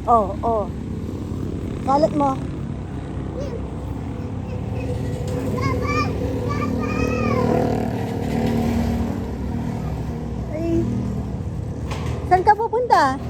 Oh, oh. Kalat mo. Ay, saan ka pupunta?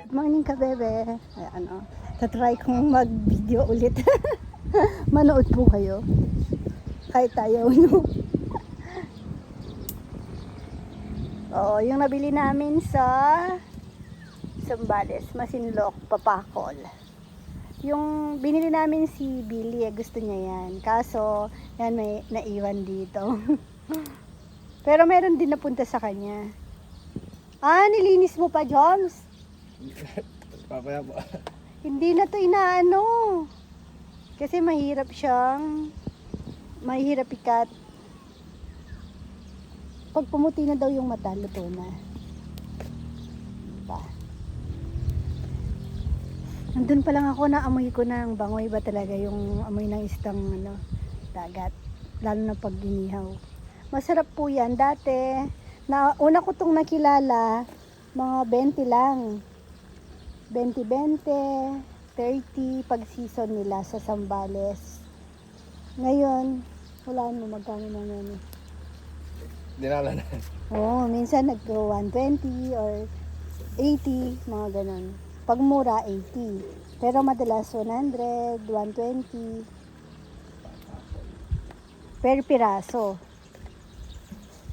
Good morning ka, bebe. Ay, ano, tatry kong mag-video ulit. Manood po kayo. Kahit ayaw nyo. Oo, yung nabili namin sa Zambales, Masinloc, Papakol. Yung binili namin si Billy, gusto niya yan. Kaso, yan may naiwan dito. Pero meron din napunta sa kanya. Ah, nilinis mo pa, Joms? Papaya po. Hindi na to inaano. Kasi mahirap ikat. Pag pumuti na daw yung mata, luto na. Diba? Nandun pa lang ako, naamoy ko na ang bangoy ba talaga yung amoy ng istang dagat. Lalo na pag ginihaw. Masarap po yan. Dati, una ko itong nakilala, mga 20 lang. 20-20, 30 pag season nila sa Zambales. Ngayon, wala mo magkano na yan. Dinala na. Oo, minsan nag-120 or 80, mga ganun. Pag mura, 80. Pero madalas 100, 120 per piraso.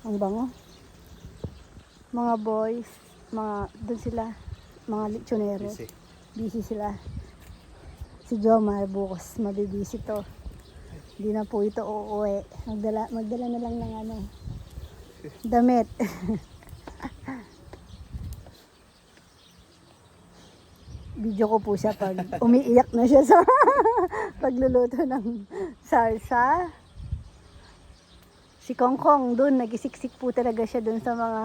Ang bango. Mga boys, doon sila, mga lechonero. Busy sila. Si Jomar bukas, mabibisi to. Hindi na po ito uuwi. Magdala na lang ng damit. Video ko po siya pag umiiyak na siya sa pagluluto ng salsa. Si Kongkong dun, nagisiksik po talaga siya dun sa mga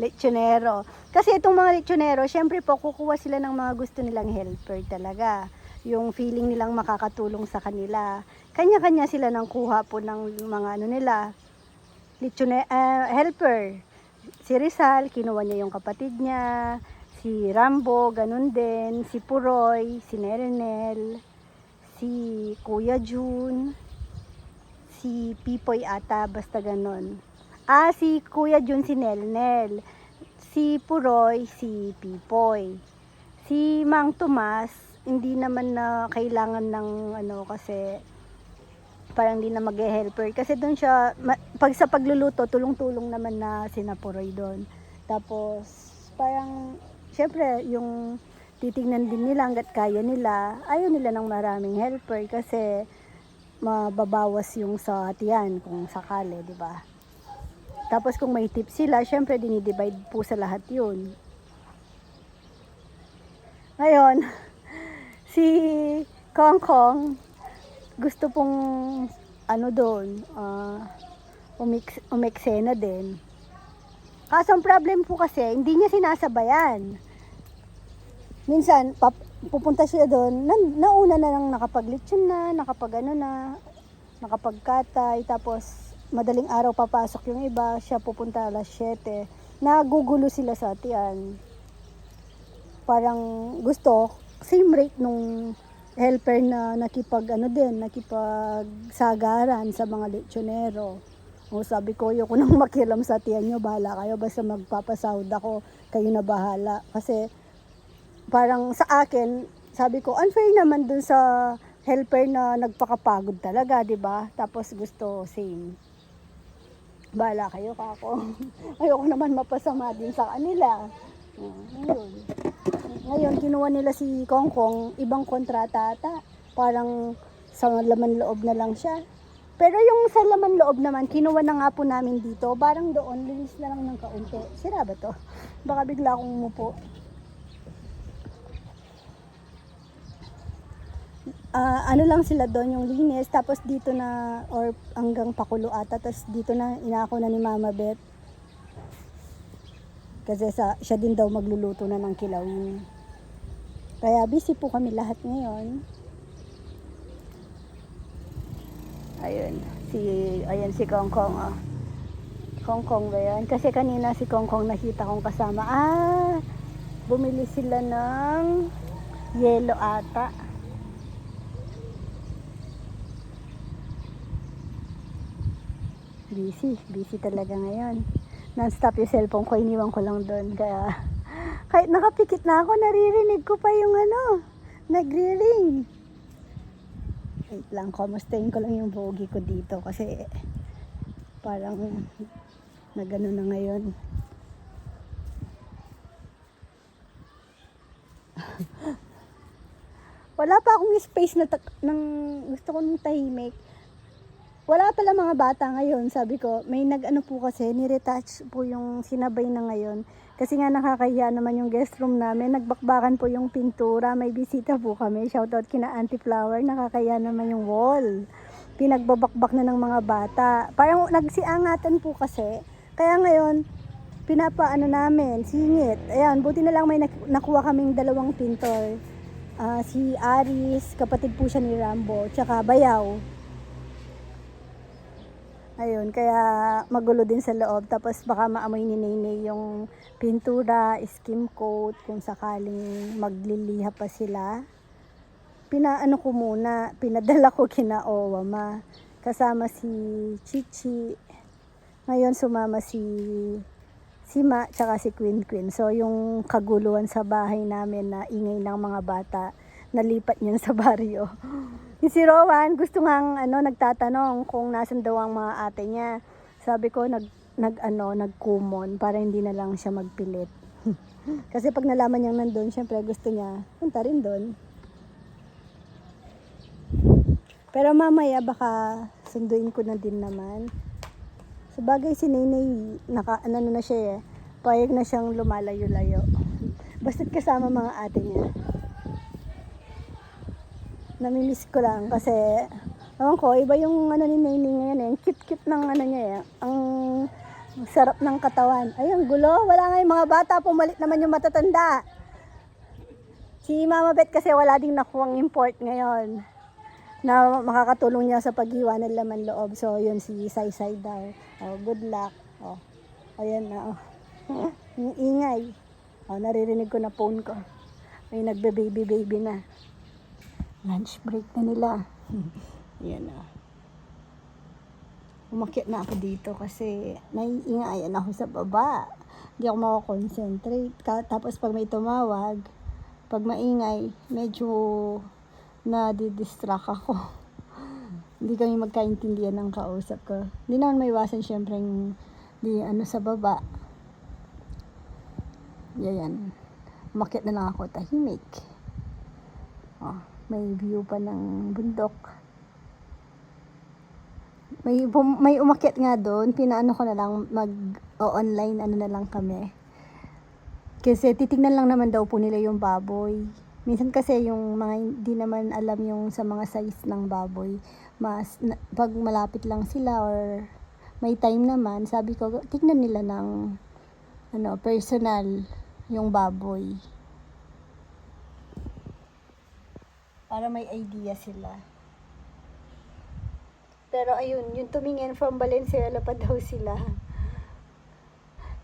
lechonero. Kasi itong mga lechonero, syempre po kukuha sila ng mga gusto nilang helper talaga. Yung feeling nilang makakatulong sa kanila. Kanya-kanya sila nang kuha po ng mga nila. Helper. Si Rizal, kinuha niya yung kapatid niya. Si Rambo, ganun din. Si Puroy, si Nerenel. Si Kuya Jun. Si Pipoy ata, basta ganun. Si Kuya Jun, si Nelnel. Si Puroy, si Pipoy. Si Mang Tomas, hindi naman na kailangan ng kasi parang hindi na mag-helper. Kasi doon siya, pag sa pagluluto, tulong-tulong naman na sina Puroy doon. Tapos, parang, syempre, yung titignan din nila hanggat kaya nila, ayaw nila ng maraming helper kasi mababawas yung sa tiyan kung sakali, di ba? Tapos kung may tip sila, syempre dinidivide po sa lahat yun. Ngayon, si Kongkong, gusto pong doon, umeksena din. Kaso ang problem po kasi, hindi niya sinasabayan. Minsan, pupunta siya doon, nauna na lang nakapaglitsyon na, nakapagkatay, tapos madaling araw papasok yung iba, siya pupunta alas 7. Nagugulo sila sa tiyan. Parang gusto, same rate nung helper na nakipagsagaran sa mga lechonero. O sabi ko, ayoko nang makialam sa tiyan nyo, bahala kayo, basta magpapasahod ako, kayo na bahala. Kasi parang sa akin, sabi ko, unfair naman dun sa helper na nagpakapagod talaga, di ba? Tapos gusto same. Bahala kayo, kako. Ayoko naman mapasama din sa kanila. Ngayon, kinuha nila si Kongkong, ibang kontrata ata. Parang sa laman loob na lang siya. Pero yung sa laman loob naman, kinuha na nga po namin dito. Parang doon, linis na lang ng kaunti. Sira ba to? Baka bigla akong umupo. Lang sila doon yung linis. Tapos dito na, or hanggang pakulo ata. Tapos dito na, inako na ni Mama Beth. Kasi siya din daw magluluto na ng kilawin. Kaya busy po kami lahat ngayon. Ayun si Kongkong, oh. Kongkong ba yan? Kasi kanina si Kongkong nakita kong kasama. Bumili sila ng yelo ata. Busy talaga ngayon. Non-stop yung cellphone ko, iniwan ko lang doon. Kaya, kahit nakapikit na ako, naririnig ko pa yung nagre-ring. Wait lang, kumustahin ko lang yung bogi ko dito kasi parang nagano na ngayon. Wala pa akong space ng gusto kong tahimik. Wala pala mga bata ngayon, sabi ko. May nag-ano po kasi, niretouch po yung sinabay na ngayon. Kasi nga nakakahiya naman yung guest room namin. Nagbakbakan po yung pintura. May bisita po kami. Shoutout kina Auntie Flower. Nakakahiya naman yung wall. Pinagbabakbak na ng mga bata. Parang nagsiangatan po kasi. Kaya ngayon, pinapaano namin, singit. Ayan, buti na lang may nakuha kaming 2 pintor. Si Aris, kapatid po siya ni Rambo, tsaka Bayaw. Ayun, kaya magulo din sa loob. Tapos baka maamoy ni Nene yung pintura, skim coat, kung sakaling magliliha pa sila. Pinaano ko muna, pinadala ko kina Owama. Kasama si Chichi. Ngayon sumama si Ma, tsaka si Queen. So yung kaguluhan sa bahay namin na ingay ng mga bata, nalipat niyan sa baryo. Yung si Rowan, gusto ngang nagtatanong kung nasan daw ang mga ate niya. Sabi ko nagkumon para hindi na lang siya magpilit. Kasi pag nalaman niyang nandun, syempre gusto niya punta rin doon. Pero mamaya baka sunduin ko na din naman. Sabagay si Nenay na siya payag na siyang lumalayo-layo. Basta't kasama mga ate niya. Namimiss ko lang kasi ewan ko, iba yung ni Nenay ngayon ang cute-cute ng niya ang sarap ng katawan. Ayun, gulo, wala nga yung mga bata, pumalit naman yung matatanda. Si Mama Beth kasi wala ding nakuwang import ngayon na makakatulong niya sa paghiwa ng laman loob. So yun si Saysay daw. Good luck. Ayan na. Yung ingay. Naririnig ko na phone ko. May nagbe-baby na. Lunch break na nila. Yan na. Umakyat na ako dito kasi naiingayan ako sa baba. Hindi ako makakonsentrate. Tapos pag may tumawag, pag maingay, medyo nadidistract ako. Hindi kami magkaintindihan ng kausap ko. Hindi naman may iwasan syempre di sa baba. Yan. Umakyat na lang ako, tahimik. May view pa ng bundok. May umakyat nga doon, pinaano ko na lang online na lang kami. Kasi titignan lang naman daw po nila yung baboy. Minsan kasi yung mga hindi naman alam yung sa mga size ng baboy, pag malapit lang sila or may time naman, sabi ko tignan nila ng personal yung baboy. Para may idea sila. Pero ayun, yung tumingin from Valenzuela pa daw sila.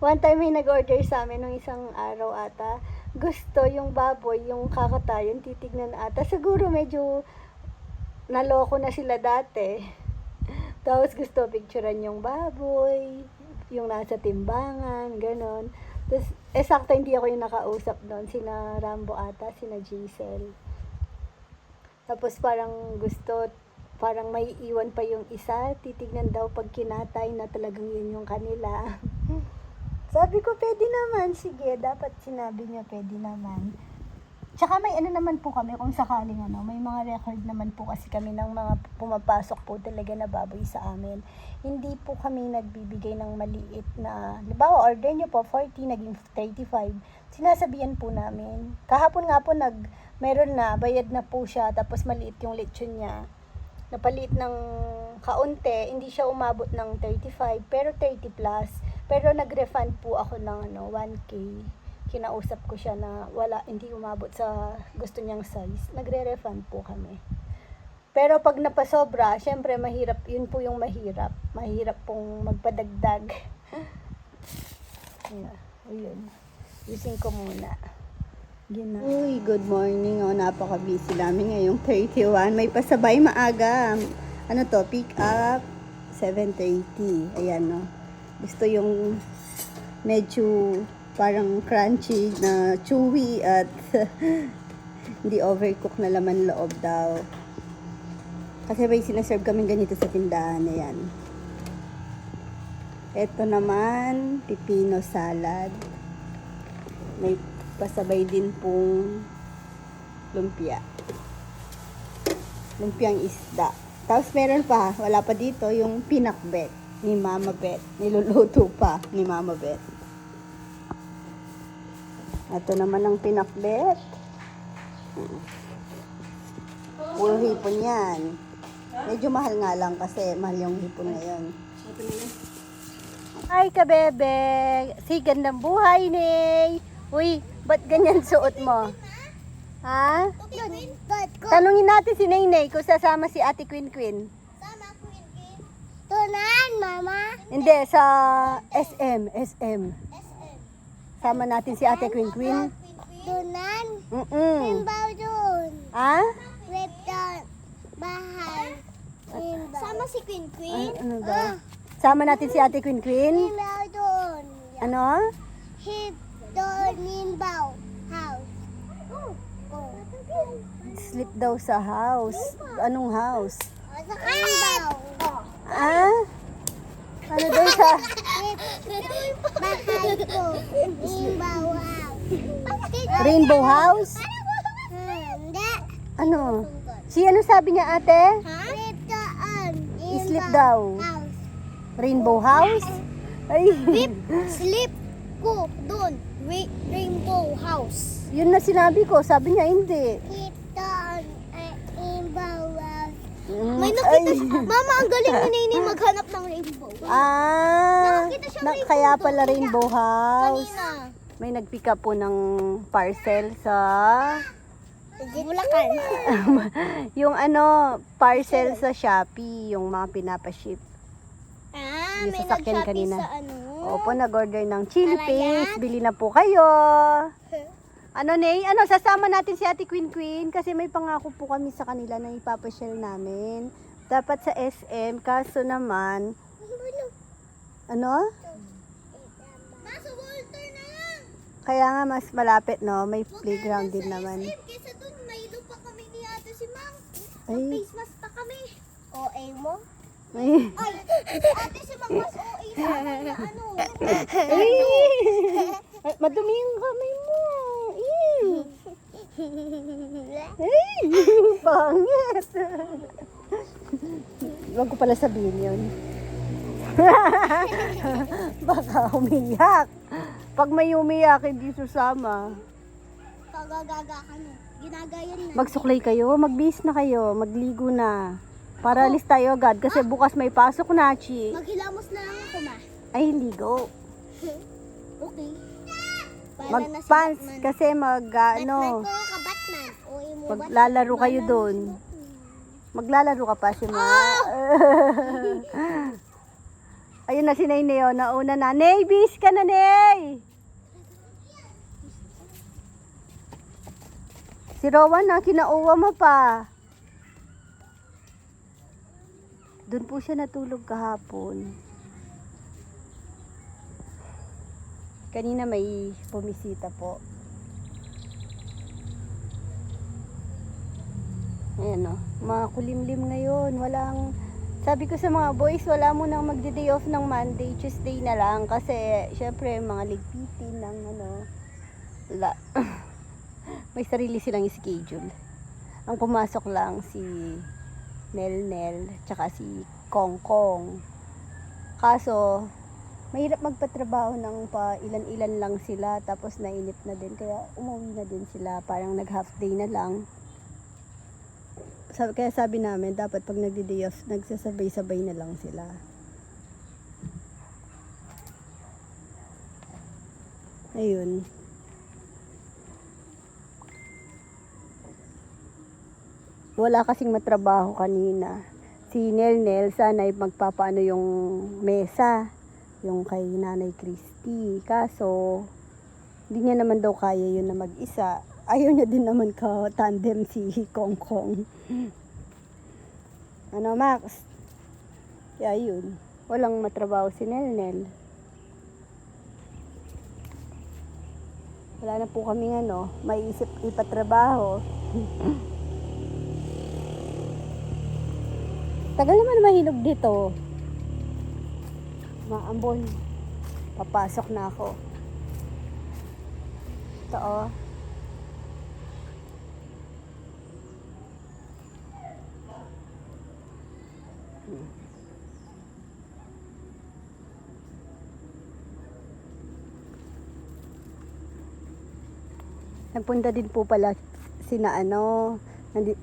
One time may nag-order sa amin nung isang araw ata. Gusto yung baboy, yung kakatayon, titignan ata. Siguro medyo naloko na sila dati. Tapos gusto picturean yung baboy, yung nasa timbangan, ganon. Tapos, sakto hindi ako yung nakausap doon. Sina Rambo ata, sina Giselle. Tapos parang may iwan pa yung isa, titignan daw pag kinatay na talagang yun yung kanila. Sabi ko, pwede naman, sige, dapat sinabi niya, pwede naman. Tsaka may naman po kami, kung sakaling may mga record naman po kasi kami ng mga pumapasok po talaga na baboy sa amin. Hindi po kami nagbibigay ng maliit na, halimbawa, order niyo po 40, naging 35. Sinasabihan po namin. Kahapon nga po meron na, bayad na po siya, tapos maliit yung lechon niya. Napalit ng kaunti, hindi siya umabot ng 35, pero 30 plus. Pero nag-refund po ako ng 1K. kinausap ko siya na hindi umabot sa gusto niyang size, nagre-refund po kami. Pero pag napasobra, syempre mahirap, yun po yung mahirap. Mahirap pong magpadagdag. Ayun. Using ko muna. Uy, good morning. Napaka-busy namin ngayong 31. May pasabay maaga. Ano to? Pick up 7:30. Ayan, no. Gusto yung medyo parang crunchy na chewy at hindi overcook na laman loob daw. Kasi may sinaserve kami ganito sa tindahan. Ayan. Ito naman, pipino salad. May pasabay din pong lumpia. Lumpiang isda. Tapos meron pa, wala pa dito, yung pinakbet ni Mama Bet. Niluluto pa ni Mama Bet. Ito naman ang pinakbet. Puro hipon yan. Medyo mahal nga lang kasi mahal yung hipon ngayon. Hi kabebe! Si gandang buhay ni. Uy, ba't ganyan suot mo? Ha? Tanungin natin si Naynay kung sasama si Ate Queen Queen. Sama Queen Queen. Tunan, Mama. Hindi, sa SM. SM. Sama natin si Ate Queen Queen. Tunan. Limbaw dun. Ha? Web down. Bahay. Sama si Queen Queen. Ano ba? Sama natin si Ate Queen Queen. Limbaw dun. Ano? Hip doon, limbaw. House. Sleep daw sa house. Anong house? Sa limbaw. Ah? Ano daw sa... Bahay ko. Limbaw house. Rainbow house? Hindi. Ano? Si ano sabi niya ate? Sleep doon. Sleep daw. House. Rainbow house? Ay. Sleep ko doon. Rainbow house. Yun na sinabi ko. Sabi niya hindi. Sleep doon. Rainbow house. May Mama, ang galing ni Nini maghanap ng rainbow. Nakakita siyang rainbow Kaya doon. pala Rainbow house. Kanina. May nag-pick up po ng parcel sa... Bulacan. yung ano, parcel sa Shopee. Yung mga pinapaship. Yung May sasakyan nag-Shopee kanina. sa ano. Opo, nag-order ng chili Ayan. paste. Bili na po kayo. Ano, Nay? Ano, sasama natin si Ate Queen Queen kasi may pangako po kami sa kanila na ipapasyal namin. Dapat sa SM, kaso naman, ano? Nasa Walter na lang. Kaya nga mas malapit, no? May playground din naman. Kesa dun, may lupa kami ni Ate si Mang. Ay, Face mask pa kami. OA mo? ay. Ay, Ate si Mang mas OA sa akin na ano. Ay, madumi yung kamay mo. Ay, pangit. Huwag ko pala sabihin yun. Baka umiyak. Pag may umiyak, hindi susama. Kagagaga ka na. Ginagayan na. Magsuklay kayo, magbihis na kayo, magligo na. Para alis tayo agad kasi bukas may pasok na, Chi. Maghilamos na lang ako, Ma. Ay, ligo. Okay. Mag-pants kasi Batman ano, ko ka, Batman. OA mo, maglalaro kayo doon. Maglalaro ka pa si Ma. Ayun na si Nay Neo, nauna na. Nay, bis ka na, Nay! Si Rowan na, kinauwa mo pa. Doon po siya natulog kahapon. Kanina may bumisita po. Ayan o, mga kulimlim ngayon. Walang, sabi ko sa mga boys, wala mo nang magde-day off ng Monday, Tuesday na lang. Kasi, syempre, mga ligpitin ng ano, wala. May sarili silang schedule. Ang pumasok lang si Nel, tsaka si Kong. Kaso, mahirap magpatrabaho ng pa ilan-ilan lang sila, tapos nainip na din. Kaya umuwi na din sila, parang nag-half day na lang. Kaya sabi namin, dapat pag nagdi-day off, nagsasabay-sabay na lang sila. Ayun. Wala kasing matrabaho kanina. Si Nel sana ay magpapaano yung mesa. Yung kay Nanay Christy. Kaso, hindi niya naman daw kaya yun na mag-isa. Ayaw niya din naman ka-tandem si Kong Kong. Ano, Max? Kaya yun. Walang matrabaho si Nel. Wala na po kaming maiisip ipatrabaho. Tagal naman mahinog dito. Maambon. Papasok na ako. Ito oh. Nagpunta din po pala sina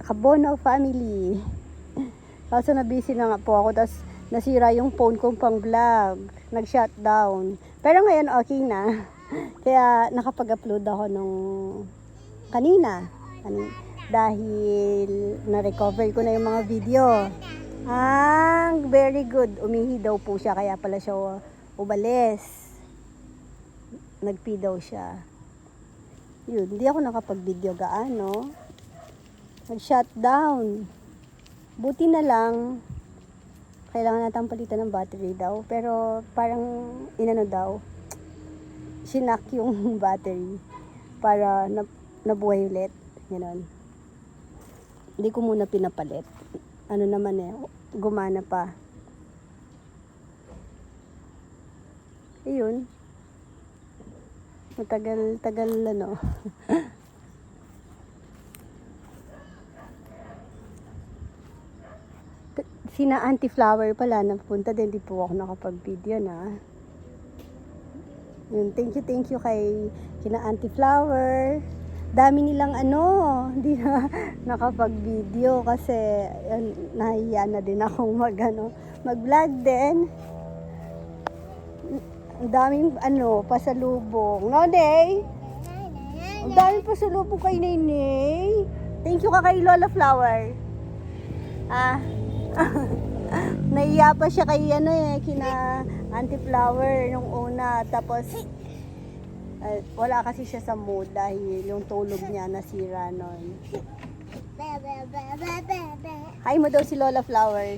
Kabono family. Kaso na busy na nga po ako, tapos nasira yung phone kong pang vlog. Nag-shutdown. Pero ngayon okay na. Kaya nakapag-upload ako nung kanina. Dahil na-recover ko na yung mga video. Very good. Umihi daw po siya, kaya pala siya umalis. Nagpee daw siya. Yun, hindi ako nakapag-video gaano. Nag-shutdown. Buti na lang, kailangan natin palitan ng battery daw. Pero parang, sinak yung battery para nabuhay ulit. Ganon. Hindi ko muna pinapalit. Gumana pa. Ayun. Matagal Sina Auntie Flower pala, napunta din, di po ako nakapag-video na. Yun, thank you kay kina Auntie Flower. Dami nilang hindi na nakapag-video kasi nahiya na din akong mag-vlog din. Ang daming pasalubong. No, Day? Ang daming pasalubong kay Nenay. Thank you kay Lola Flower. Naiya pa siya kay kina Auntie Flower nung una. Tapos wala kasi siya sa mood dahil yung tulog niya nasira nun. Hi mo daw si Lola Flower.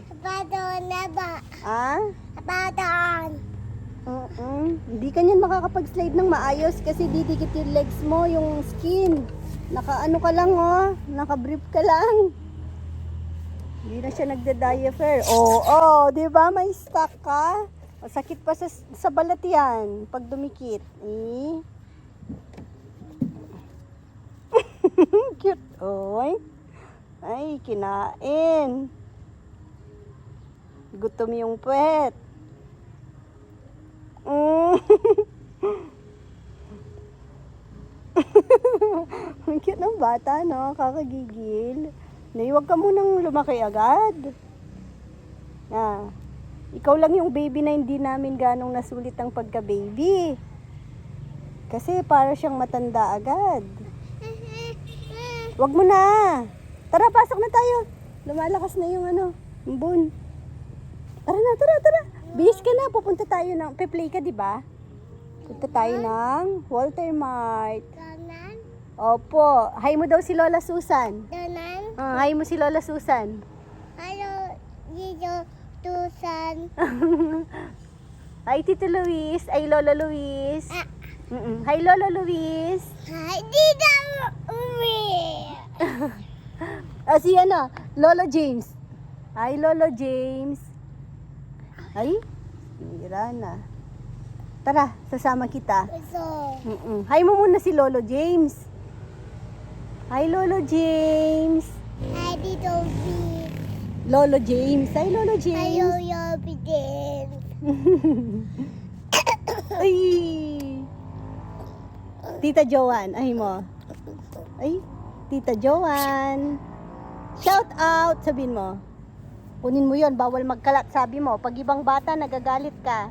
Hindi ka niyan makakapag-slide ng maayos kasi didikit yung legs mo, yung skin. Naka-ano ka lang naka-brief ka lang. Hindi na siya nagda-diaper. Di ba may stuck ka? Masakit pa sa balat yan pag dumikit. Cute. Ay, kinain. Gutom yung puwet. Ang cute ng bata, no? Kakagigil. Huwag ka munang lumaki agad. Ikaw lang yung baby na hindi namin ganong nasulit ang pagka-baby. Kasi para siyang matanda agad. Huwag mo na. Tara, pasok na tayo. Lumalakas na yung bun. Tara na. Bihis ka na. Pupunta tayo pe-play ka, di ba? Punta tayo ng Walter Mart. Opo. Hi mo daw si Lola Susan. Hi mo si Lola Susan. Hello, Tito Susan. Hi, Tito Luis. Ay, Lolo Luis. Hi, Lolo Luis. Hi, Tito Luis. Si Lolo James. Hi, Lolo James. Ay, hira na. Tara, sasama kita. Hi mo muna si Lolo James. Hi, Lolo James. Hi, Tito Luis. Lolo James. Hi, Lolo James. Hi, Lolo James. Ay! Tita Joanne. Ay mo. Ay, Tita Joanne. Shout out. Sabihin mo. Kunin mo yon, bawal magkalat. Sabi mo, pag ibang bata, nagagalit ka.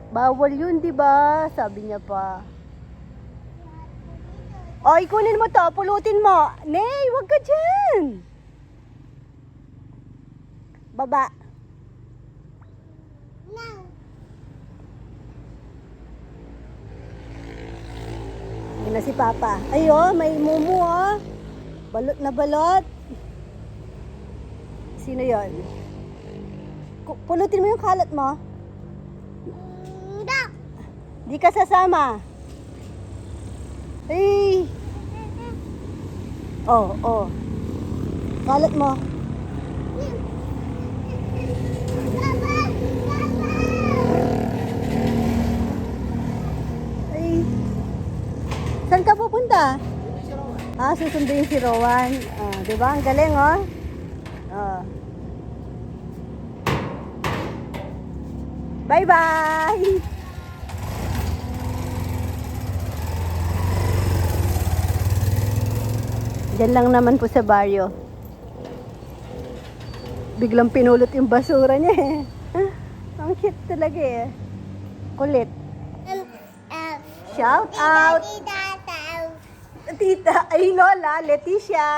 Bawal yun, di ba? Sabi niya pa. O, ikunin mo to, pulutin mo. Nay, wag ka dyan. Baba. No. Yan na si Papa. Ay, oh, may mumu, oh. Balot na balot. Sino yon? Pulutin mo yung kalat mo. No. Di ka sasama. Ay. Oh, oh. Kalat mo. Ay. Saan ka pupunta? Ah, susunduin si Rowan. Ah, di ba? Ang galing, oh. Ah. Bye-bye! Diyan lang naman po sa baryo. Biglang pinulot yung basura niya eh. Ang cute talaga eh. Kulit. Shout out! Tita, ay Lola, Leticia.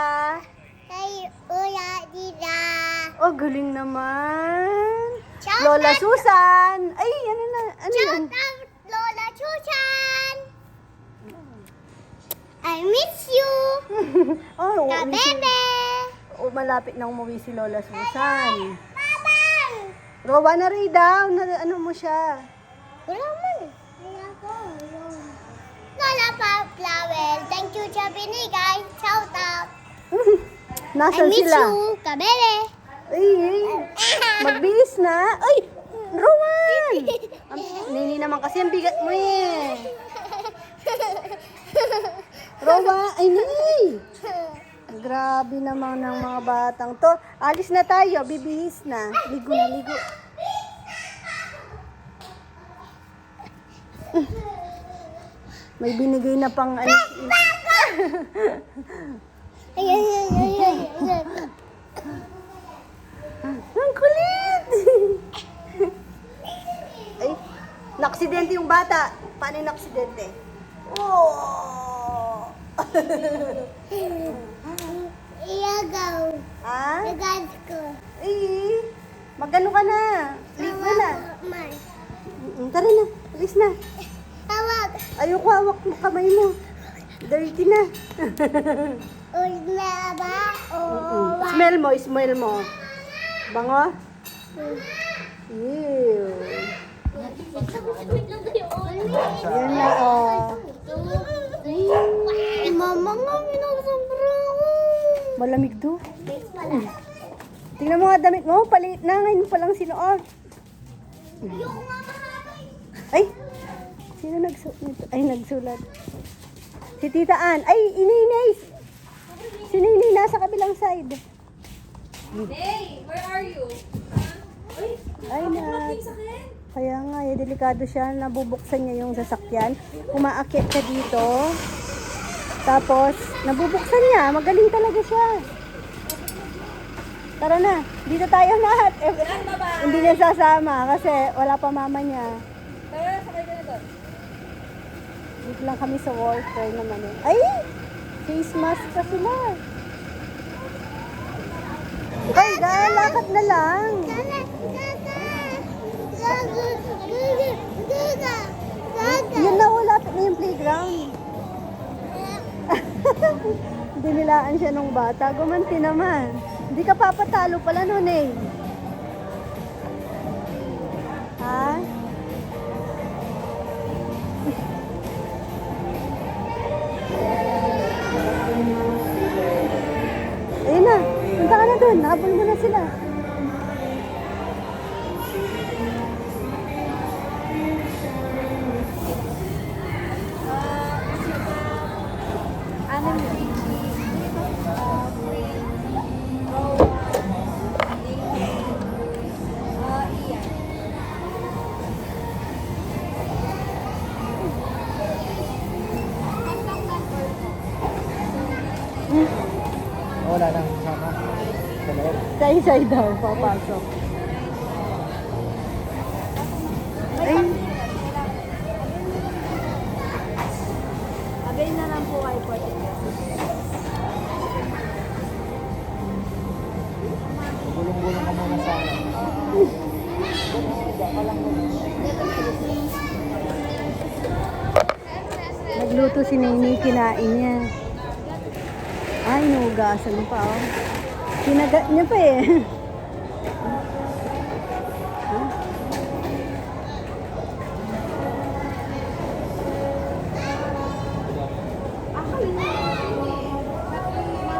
Kay Uya Dida. Oh, galing naman. Shout Lola out. Susan. Ay, ano na, ano yan? Shout out Lola Chuchan. I miss you. Oh, umuwi si, Kabebe. oh, malapit na umuwi si Lola Susan. Babang. Rowa na rin daw, na, ano mo siya. Wala man. Wala ko. Lola Flower. Thank you sa binigay. Shout out. I Nasaan miss sila? you. Kabebe. Ay, magbilis na. Ay, Rowan! Nini naman kasi ang bigat mo eh. Rowan, ay Nini! Grabe naman ng mga batang to. Alis na tayo, bibihis na. Ligo na, ligo. May binigay na pang ano. Ay, ay, ay, ay, ay, ay. Ang kulit! Ay, naksidente yung bata. Paano yung naksidente? Oh! Iyagaw. Ah? Agad ko. Ay, magano ka na. Ligo na. Man. Tara na, alis na. Tawag. Ayoko hawak mo kamay mo. Dirty na. Uy, na ba? O, Smell mo, smell mo. Bango? Ew. Yan na, oh. Mama nga, minasabra ako. Malamig do. Tingnan mo nga damit mo, palit na. Ngayon pa lang sinuot. Ay! Sino nagsulat? Si Tita Ann. Ay, Ininay! Si Ninay nasa kabilang side. Hey, where are you? Ay, na. Kaya nga, delikado siya. Nabubuksan niya yung sasakyan. Umaakit ka dito. Tapos, nabubuksan niya. Magaling talaga siya. Tara na. Dito tayo lahat. Hindi niya sasama kasi wala pa mama niya. Tara, sakay ka na doon. Dito lang kami sa water naman eh. Ay! Face mask pa sila. Ay, dahil lakad na lang. Yan na, lapit na yung playground. Dinilaan siya nung bata. Gumanti naman. Hindi ka papatalo pala nun eh. Ha? Ayun na. Punta ka na dun. Habol mo na sila. Wala nang sama. Sa loob. Sa isa daw, papasok. Ay. Explain na lang po kay Pote. Gulong-gulong ka muna sa akin. Nagluto si Nene, kinain niya. Ay, nugasan pa oh. Kinagat niya pa eh.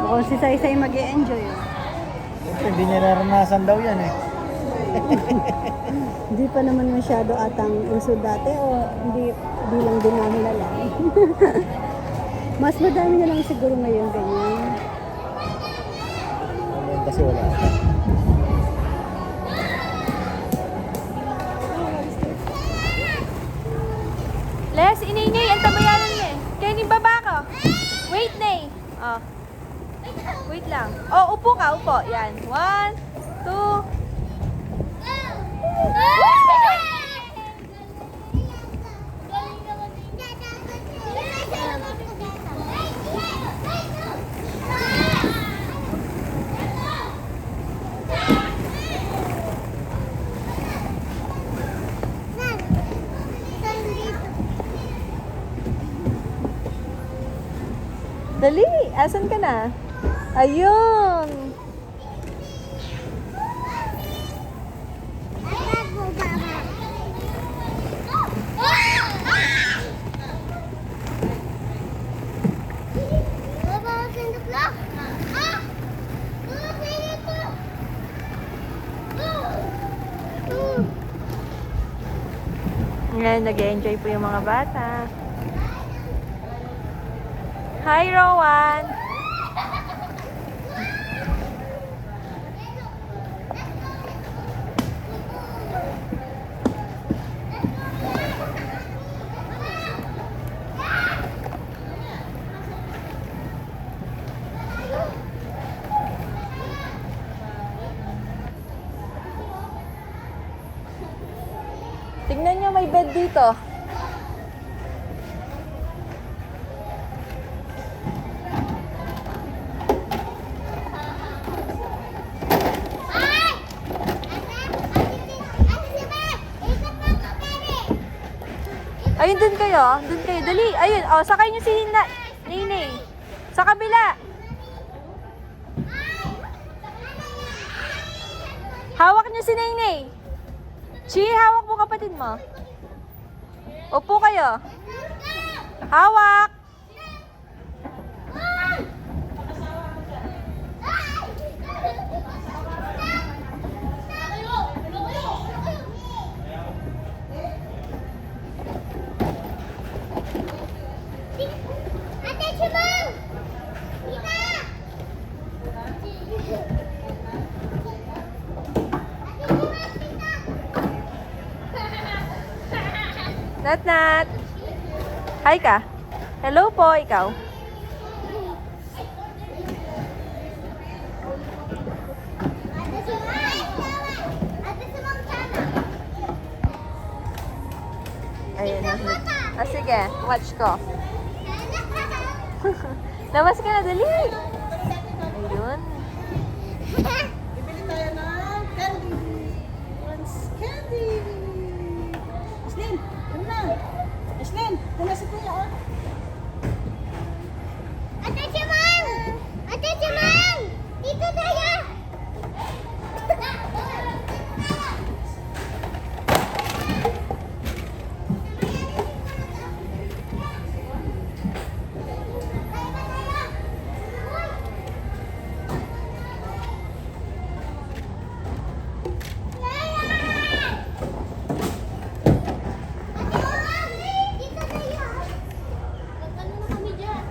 Mukhang si Saysay mag-e-enjoy oh. Hindi niya naranasan daw yan eh. Hindi pa naman masyado atang uso dati o hindi lang din namin alam. Mas madami na lang siguro ngayon ganyan. Ngayon kasi wala. Les, inay-inay, ang tabayanan niya. Kaya ni baba ka. Wait, Nay. Oh. Wait lang. Oh, upo ka, upo. Yan. 1, 2. Dali, asan ka na? Ayun. Ngayon, nag-enjoy po yung mga bata. Hi, Rowan! Tingnan niyo, may bed dito. Ayun, dun kayo. Dun kayo. Dali. Ayun. O, sakay niyo si Nene. Sa kabila. Hawak niyo si Nene. Chi, hawak mo kapatid mo. Upo kayo. Hawak. Ate Chimang! Tita! Nat Nat. Hi ka. Hello po, ikaw. Ate Chimang! Ate Chimang sana! Ayun. Ah, sige. Watch ko. Labas ka na, dali. Ayun. Bibili tayo ng candy. Once candy. Aslin, ano na? Aslin, wala si Kuya, oh. Ate Chimang! Ate Chimang! Dito tayo! Dito tayo! Magkano na kami dyan?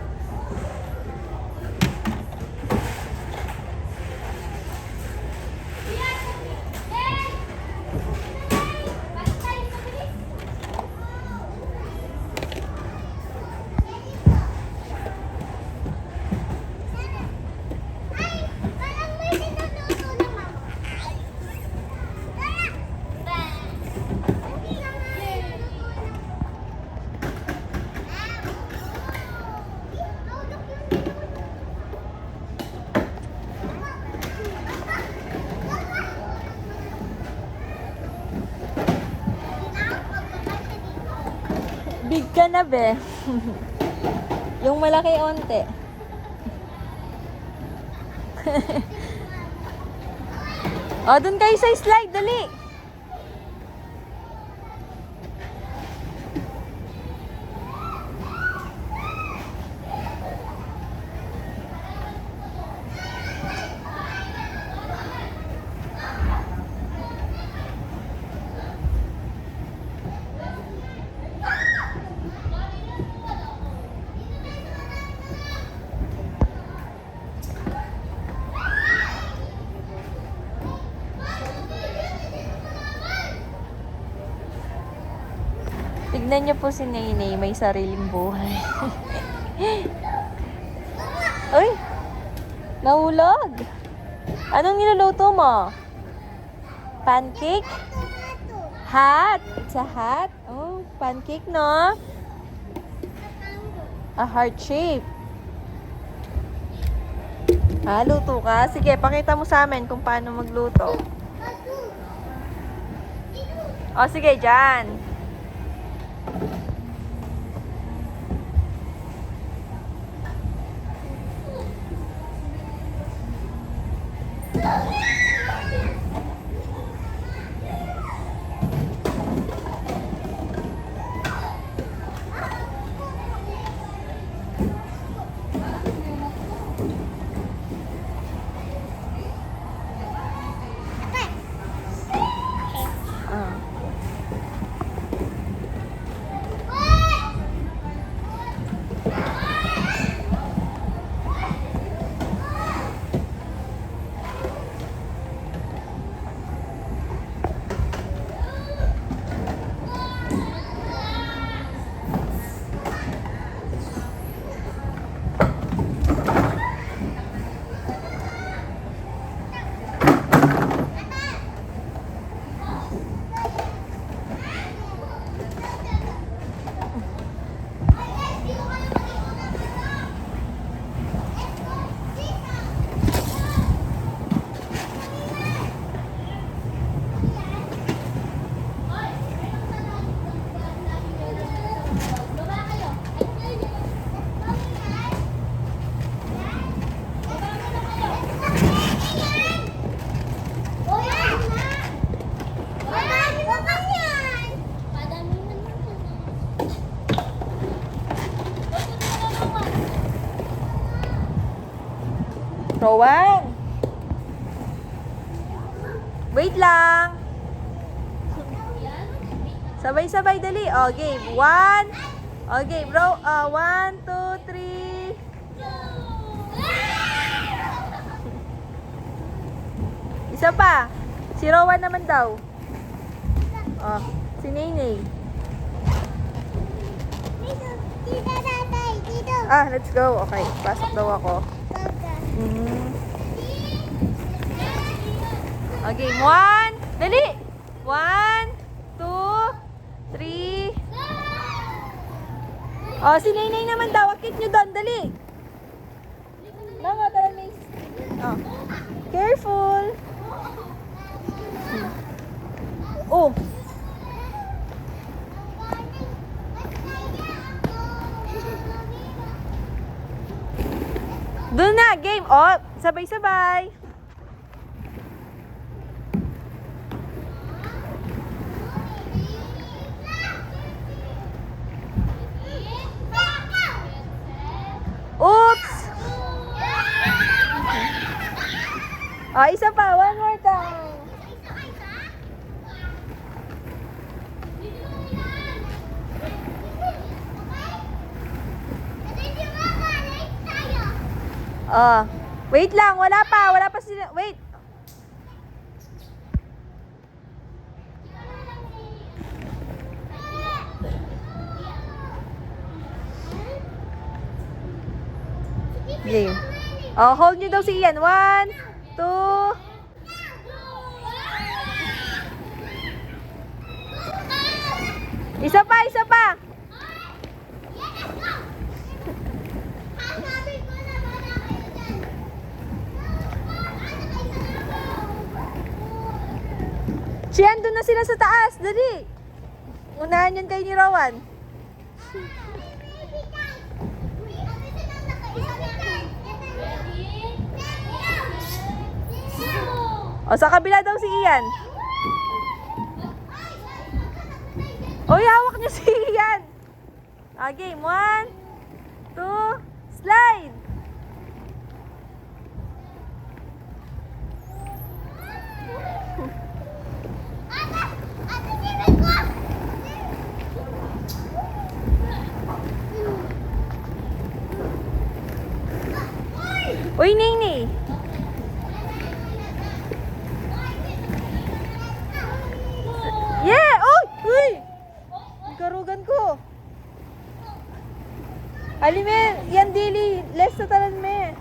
Slide ka na, be. Yung malaki onte. O, dun kayo sa slide. Dali. Tignan niyo po si Nainay, may sariling buhay. Uy! Nahulog! Anong niluluto mo? Pancake? Hat! It's a hat? Oh, pancake, no? A heart shape. Ah, luto ka? Sige, pakita mo sa amin kung paano magluto. O, sige, dyan. Ah. Rowan! Wait lang! Sabay-sabay, dali. O, game. 1. O, game. 1, 2, 3. Isa pa. Si Rowan naman daw. O, si Nainay. Dito, tatay, dito. Ah, let's go. Okay, pasok daw ako. Okay, 1. Dali! 1, 2, 3. Oh, si Nainay naman daw. Akit nyo doon. Dali! Mama, tara, miss. Oh. Careful! Oh! Doon na, game. Oh, sabay-sabay. Oops! Oh, isa pa. One more time. Oh, wait lang. Wala pa. Wala pa sila. Wait. Game. Oh, hold nyo daw si Ian. 1, 2. Isa pa, isa pa. Si Ian, doon na sila sa taas. Dali. Unahan yan kayo ni Rowan. O, sa kabila daw si Ian. Uy, hawak niya si Ian. Okay, 1, 2, slide. Uy, Nini. Yeah! Uy! Uy! Karugan ko. Alime, yan dili. Less sa talan me.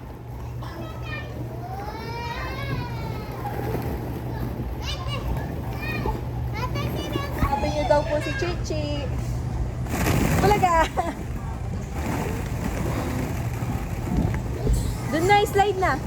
Sabi niyo daw po si Chichi. Talaga. Doon na, slide na.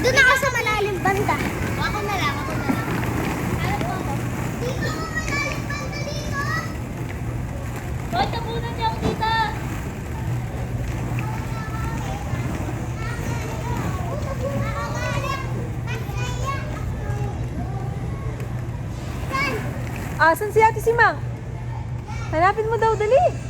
Doon ako sa malalim banda. Ako na lang. Hanap mo ako. Dito, malalim banda dito. Hoy, tabunan niyo ako dito. Asan si Ate Simang? Hanapin mo daw, dali.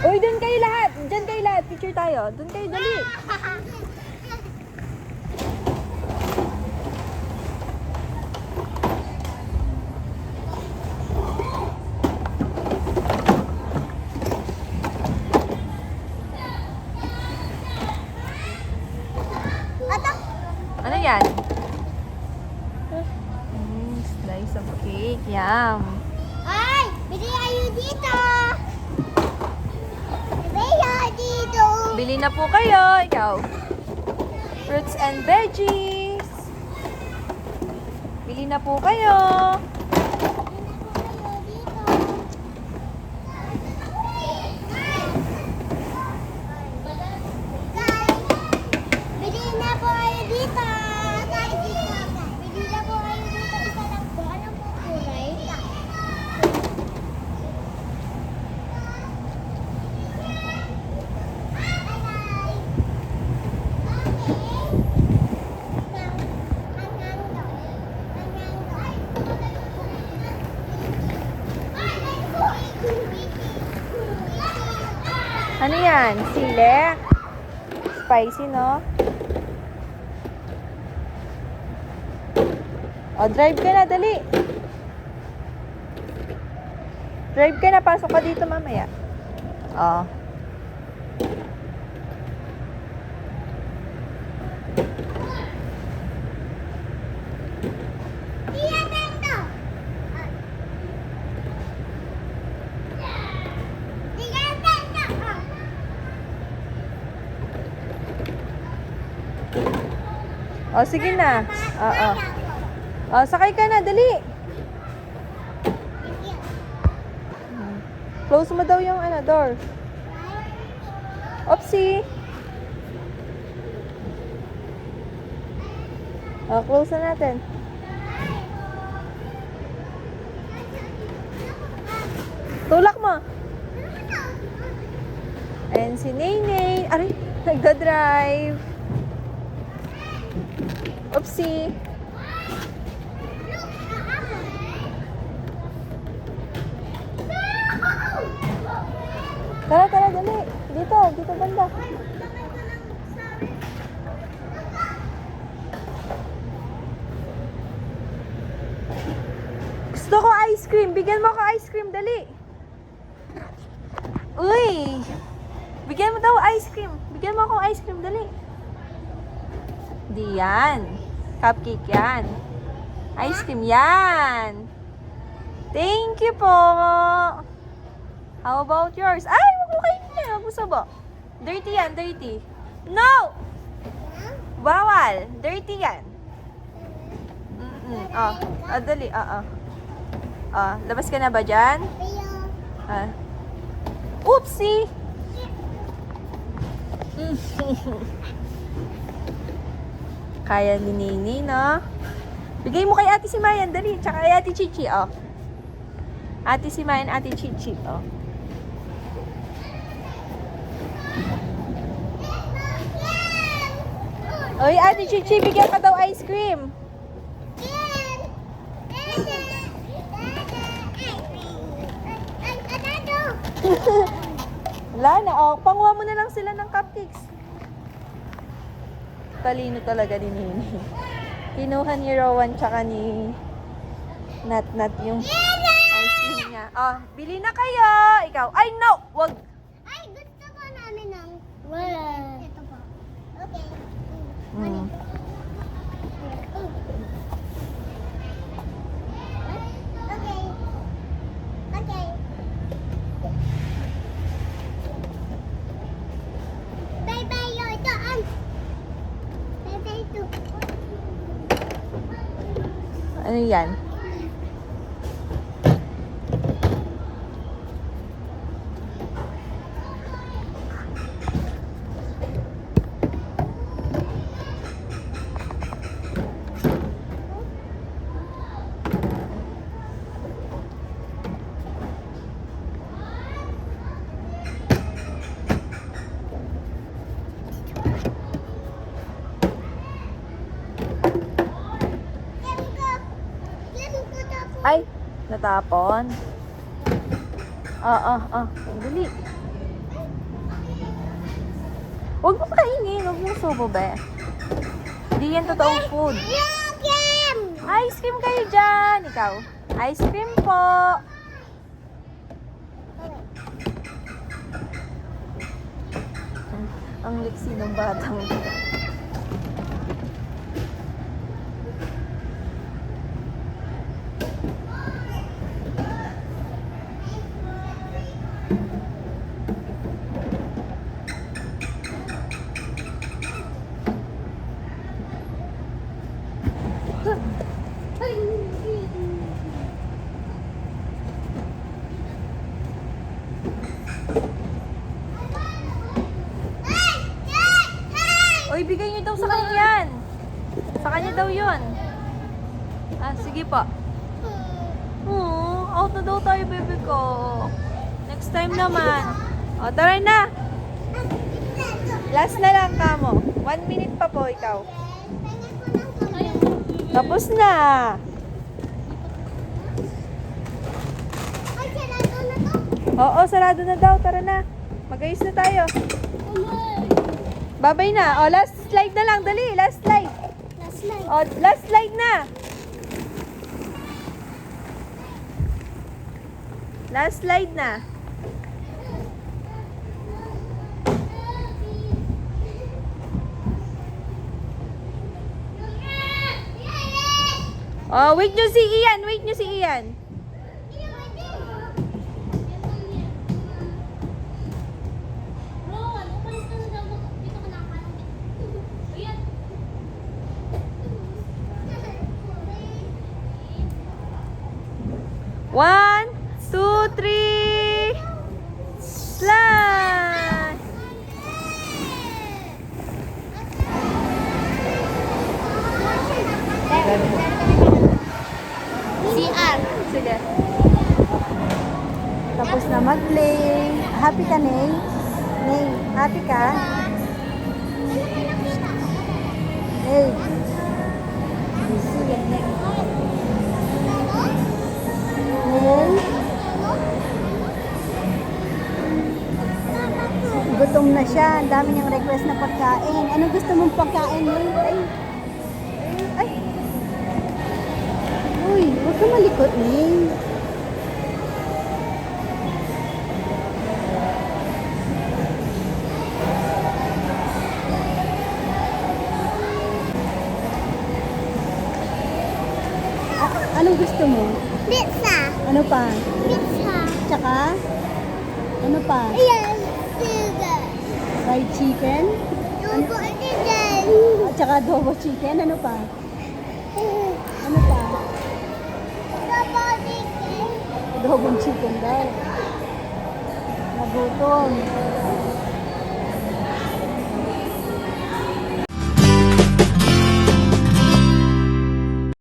Uy, dun kayo lahat. Diyan kayo lahat. Picture tayo. Dun kayo, dali. Ano yan? Slice of cake. Yum. Ay, bili kayo dito. Bili kayo dito. Bili na po kayo. Ikaw. Fruits and veggies. Bili na po kayo. Bili na po kayo dito. Bili na po kayo dito. Isa lang po. Anong po kulay? Ano yan? Sile? Spicy, no? O, drive ka na, dali. Drive ka na, pasok ka dito mamaya. O. Iya, tento. Iya, tento. O, sige na. Oo. O, sakay ka na, dali. Close mo daw yung door. Oopsie. O, close na natin. Tulak mo. Ayan si Nene. Aray, nagda-drive. Oopsie. Tara, dali. Dito banda. Gusto ko ice cream. Bigyan mo ako ice cream, dali. Uy! Bigyan mo daw ice cream. Bigyan mo ako ice cream, dali. Di yan. Cupcake yan. Ice cream yan. Thank you po. How about yours? Ay, wag mo kainin yan. Wag mo sabo. Dirty yan, dirty. No! Bawal. Dirty yan. Oh, dali. Labas ka na ba dyan? Oopsie! Kaya ni Nini, no? Bigay mo kay Ate Simayan, dali. Tsaka kay Ate Chichi, oh. Ate Simayan, Ate Chichi, oh. Oy, Ate Chichi, bigyan ka daw ice cream. Wala na, oh. Panguha mo na lang sila ng cupcakes. Talino talaga ni Nini. Kinuha ni Rowan tsaka ni Nat yung ice cream niya. Oh, bili na kayo. Ikaw, ay no! Wag! Ay, gusto ko namin ng... Wala. Ito po. Okay. Mm. Okay. Okay. Bye-bye, you're done. Bye-bye, too. Ano yan? Ay, natapon. Dali. Huwag mo kainin. Huwag mo subo, be. Hindi yan totoong food. Ice cream kayo dyan. Ikaw. Ice cream po. Ang liksi ng batang. Oy, bigay niyo daw sa kanya yan. Sa kanya daw yun. Sige po. Out na daw tayo, baby ko. Next time naman. O, tara na. Last na lang kamo. 1 minute pa po ikaw. Tapos na. Ay, sarado na to. Oo, sarado na daw. Tara na. Mag-ayos na tayo. Babay na. O, last slide na lang. Dali, last slide. Last night. O, last slide na. Last slide na. Oh, wait nyo si Ian. Wait nyo si Ian. Rowan, umalis ka na daw. Dito ka na. Ayan. One, two, three. Slide. CR. Sige. Tapos na mag-play. Happy ka, Nay? Nay, happy ka? Hey. Busy. Nay? Gutom na siya. Ang dami niyang request na pagkain. Anong gusto mong pagkain, Nay? Ay. Ay. Uy, huwag ka malikot, Nay. Anong gusto mo? Pizza. Ano pa? Pizza. Tsaka? Ano pa? Yes, sugar. Fried chicken? Yung po ito dyan. At saka adobo chicken? Ano pa? Ano pa? Kapatid. Adobong chicken daw. Nagutom.